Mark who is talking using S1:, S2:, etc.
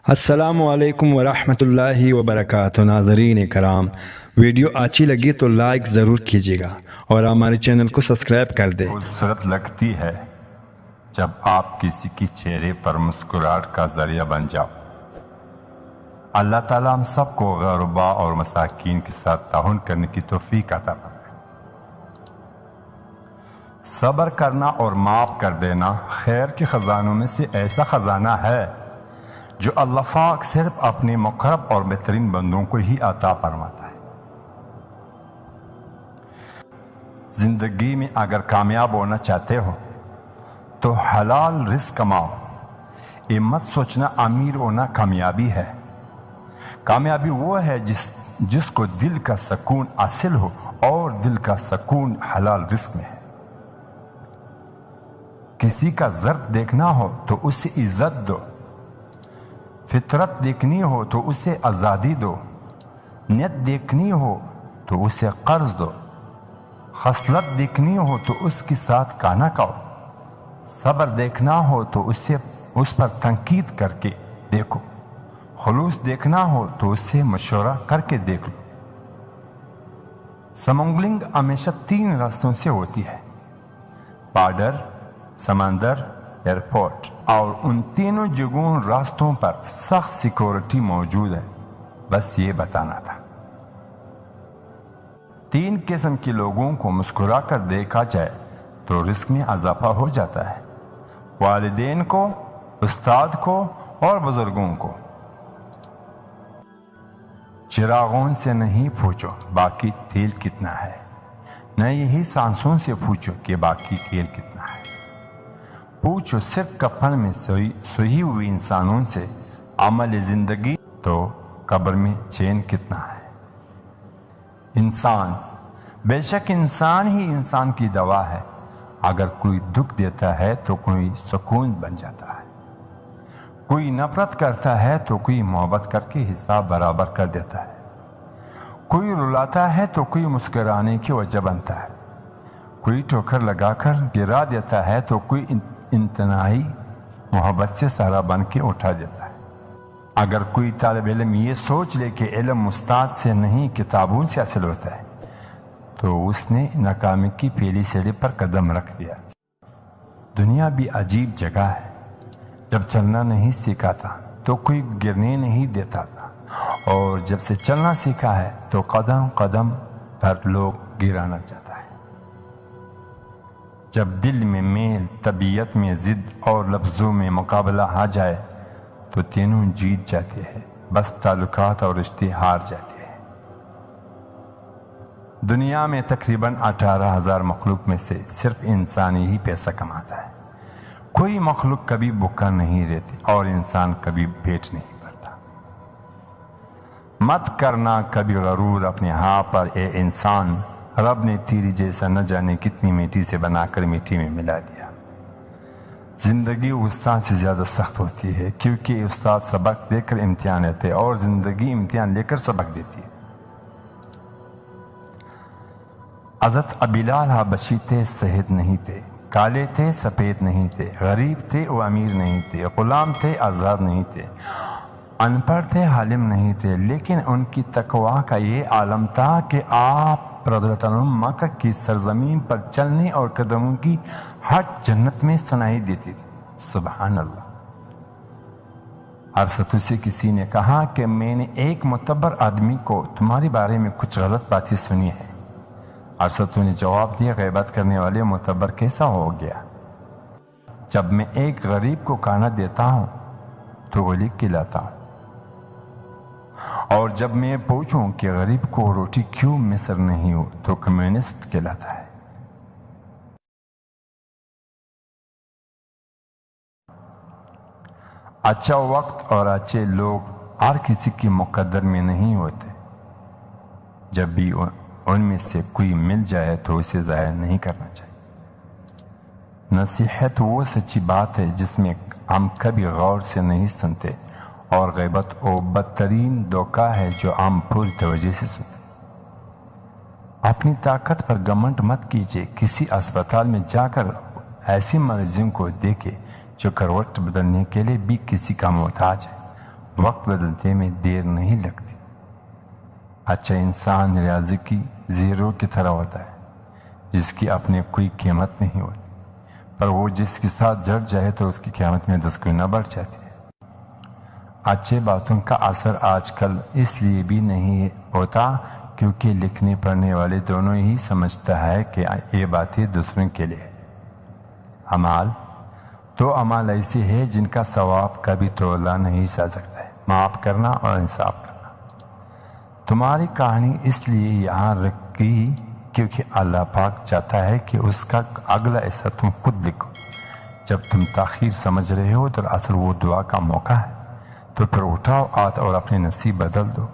S1: السلام علیکم ورحمۃ اللہ وبرکاتہ۔ ناظرین کرام، ویڈیو اچھی لگی تو لائک ضرور کیجیے گا اور ہمارے چینل کو سبسکرائب کر دیں۔
S2: خوبصورت لگتی ہے جب آپ کسی کی چہرے پر مسکراہٹ کا ذریعہ بن جاؤ۔ اللہ تعالیٰ ہم سب کو غرباء اور مساکین کے ساتھ تعاون کرنے کی توفیق عطا فرمائے۔ صبر کرنا اور معاف کر دینا خیر کے خزانوں میں سے ایسا خزانہ ہے جو اللہ پاک صرف اپنے مقرب اور بہترین بندوں کو ہی عطا فرماتا ہے۔ زندگی میں اگر کامیاب ہونا چاہتے ہو تو حلال رزق کماؤ۔ یہ مت سوچنا امیر ہونا کامیابی ہے۔ کامیابی وہ ہے جس کو دل کا سکون حاصل ہو، اور دل کا سکون حلال رزق میں ہے۔ کسی کا زرد دیکھنا ہو تو اسے عزت دو، فطرت دیکھنی ہو تو اسے آزادی دو، نیت دیکھنی ہو تو اسے قرض دو، خصلت دیکھنی ہو تو اس کے ساتھ کھانا کھاؤ، صبر دیکھنا ہو تو اس پر تنقید کر کے دیکھو، خلوص دیکھنا ہو تو اس سے مشورہ کر کے دیکھ لو۔ سمگلنگ ہمیشہ 3 راستوں سے ہوتی ہے: بارڈر، سمندر، ایئرپورٹ، اور ان تینوں جگہوں راستوں پر سخت سیکورٹی موجود ہے۔ بس یہ بتانا تھا۔ 3 قسم کے لوگوں کو مسکرا کر دیکھا جائے تو رزق میں اضافہ ہو جاتا ہے: والدین کو، استاد کو، اور بزرگوں کو۔ چراغوں سے نہیں پوچھو باقی تیل کتنا ہے، نہ یہی سانسوں سے پوچھو کہ باقی تیل کتنا ہے۔ پوچھو صرف کفن میں سوئی ہوئی انسانوں سے عمل زندگی تو قبر میں چین کتنا ہے۔ انسان، بے شک انسان ہی انسان کی دوا ہے۔ اگر کوئی دکھ دیتا ہے تو کوئی سکون بن جاتا ہے، کوئی نفرت کرتا ہے تو کوئی محبت کر کے حساب برابر کر دیتا ہے، کوئی رلاتا ہے تو کوئی مسکرانے کی وجہ بنتا ہے، کوئی ٹھوکر لگا کر گرا دیتا ہے تو کوئی انتہائی محبت سے سہارا بن کے اٹھا دیتا ہے۔ اگر کوئی طالب علم یہ سوچ لے کہ علم استاد سے نہیں کتابوں سے حاصل ہوتا ہے تو اس نے ناکامی کی پہلی سیڑھی پر قدم رکھ دیا۔ دنیا بھی عجیب جگہ ہے۔ جب چلنا نہیں سیکھا تھا تو کوئی گرنے نہیں دیتا تھا، اور جب سے چلنا سیکھا ہے تو قدم قدم پر لوگ گرانا چاہتا ہے۔ جب دل میں میل، طبیعت میں ضد اور لفظوں میں مقابلہ آ جائے تو تینوں جیت جاتے ہیں، بس تعلقات اور رشتے ہار جاتے ہیں۔ دنیا میں تقریباً 18,000 مخلوق میں سے صرف انسان ہی پیسہ کماتا ہے۔ کوئی مخلوق کبھی بھوکا نہیں رہتی، اور انسان کبھی پیٹ نہیں بھرتا۔ مت کرنا کبھی غرور اپنے ہاں پر اے انسان، رب نے تیری جیسا نہ جانے کتنی مٹی سے بنا کر مٹی میں ملا دیا۔ زندگی استاد سے زیادہ سخت ہوتی ہے، کیونکہ استاد سبق دے کر امتحان لیتے اور زندگی امتحان لے کر سبق دیتی ہے۔ حضرت بلال حبشی تھے، صحت نہیں تھے، کالے تھے، سفید نہیں تھے، غریب تھے و امیر نہیں تھے، غلام تھے، آزاد نہیں تھے، ان پڑھ تھے، عالم نہیں تھے، لیکن ان کی تقویٰ کا یہ عالم تھا کہ آپ رضی اللہ عنہ مکہ کی سرزمین پر چلنے اور قدموں کی ہٹ جنت میں سنائی دیتی تھی۔ سبحان اللہ۔ ارسطو سے کسی نے کہا کہ میں نے ایک معتبر آدمی کو تمہارے بارے میں کچھ غلط باتیں سنی ہیں۔ ارسطو نے جواب دیا، غیبت کرنے والے معتبر کیسا ہو گیا؟ جب میں ایک غریب کو کھانا دیتا ہوں تو ولی کھلاتا ہوں، اور جب میں پوچھوں کہ غریب کو روٹی کیوں میسر نہیں ہو تو کمیونسٹ کہلاتا ہے۔ اچھا وقت اور اچھے لوگ ہر کسی کی مقدر میں نہیں ہوتے۔ جب بھی ان میں سے کوئی مل جائے تو اسے ضائع نہیں کرنا چاہیے۔ نصیحت وہ سچی بات ہے جس میں ہم کبھی غور سے نہیں سنتے، اور غیبت وہ بدترین دھوکہ ہے جو ہم پوری توجہ سے سنتے۔ اپنی طاقت پر گھمنڈ مت کیجیے۔ کسی اسپتال میں جا کر ایسے مریضوں کو دیکھے جو کروٹ بدلنے کے لیے بھی کسی کا محتاج ہے، وقت بدلتے میں دیر نہیں لگتی۔ اچھا انسان ریاضی زیرو کی طرح ہوتا ہے جس کی اپنے کوئی قیمت نہیں ہوتی، پر وہ جس کے ساتھ جڑ جائے تو اس کی قیمت میں 10 گنا بڑھ جاتی ہے۔ اچھے باتوں کا اثر آج کل اس لیے بھی نہیں ہوتا کیونکہ لکھنے پڑھنے والے دونوں ہی سمجھتا ہے کہ یہ باتیں دوسروں کے لیے۔ اعمال ایسے ہیں جن کا ثواب کبھی تولا نہیں جا سکتا ہے، معاف کرنا اور انصاف کرنا۔ تمہاری کہانی اس لیے یہاں رکھی کیونکہ اللہ پاک چاہتا ہے کہ اس کا اگلا حصہ تم خود لکھو۔ جب تم تاخیر سمجھ رہے ہو تو اصل وہ دعا کا موقع ہے، تو پھر اٹھاؤ اور اپنے نصیب بدل دو۔